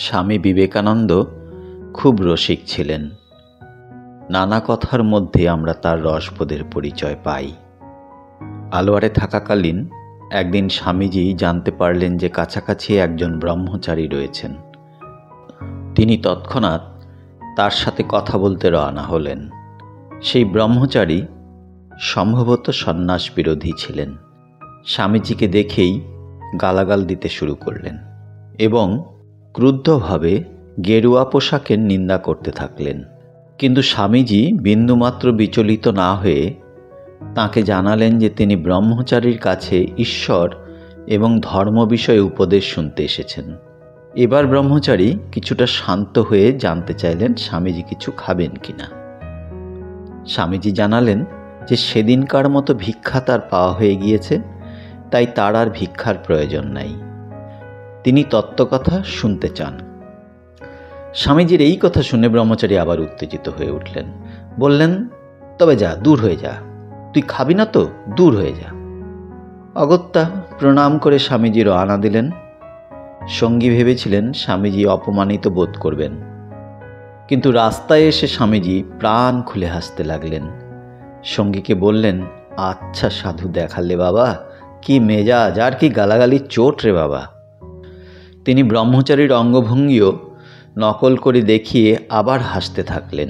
স্বামী বিবেকানন্দ খুব রসিক ছিলেন। নানা কথার মধ্যে আমরা তার রসবোধের পরিচয় পাই। আলোয়ারে থাকাকালীন একদিন স্বামীজি জানতে পারলেন যে কাছাকাছি একজন ব্রহ্মচারী রয়েছেন। তিনি তৎক্ষণাৎ তার সাথে কথা বলতে রওনা হলেন। সেই ব্রহ্মচারী সম্ভবত সন্ন্যাস বিরোধী ছিলেন। স্বামীজিকে দেখেই গালাগাল দিতে শুরু করলেন এবং ক্রুদ্ধভাবে গেরুয়া পোশাকের নিন্দা করতে থাকলেন। কিন্তু স্বামীজি বিন্দুমাত্র বিচলিত না হয়ে তাঁকে জানালেন যে তিনি ব্রহ্মচারীর কাছে ঈশ্বর এবং ধর্ম বিষয়ে উপদেশ শুনতে এসেছেন। এবার ব্রহ্মচারী কিছুটা শান্ত হয়ে জানতে চাইলেন স্বামীজি কিছু খাবেন কিনা। স্বামীজি জানালেন যে সেদিনকার মতো ভিক্ষা তার পাওয়া হয়ে গিয়েছে, তাই তার আর ভিক্ষার প্রয়োজন নাই। তিনি তত্ত্বকথা শুনতে চান। স্বামীজির এই কথা শুনে ব্রহ্মচারী আবার উত্তেজিত হয়ে উঠলেন। বললেন, তবে যা, দূর হয়ে যা, তুই খাবি না তো, দূর হয়ে যা। অগত্যা প্রণাম করে স্বামীজি রওনা দিলেন। সঙ্গী ভেবেছিলেন স্বামীজি অপমানিত বোধ করবেন, কিন্তু রাস্তায় এসে স্বামীজি প্রাণ খুলে হাসতে লাগলেন। সঙ্গীকে বললেন, আচ্ছা সাধু দেখালে বাবা, কি মেজাজ আর কি গালাগালি চোট রে বাবা। তিনি ব্রহ্মচারীর অঙ্গভঙ্গিও নকল করে দেখিয়ে আবার হাসতে থাকলেন।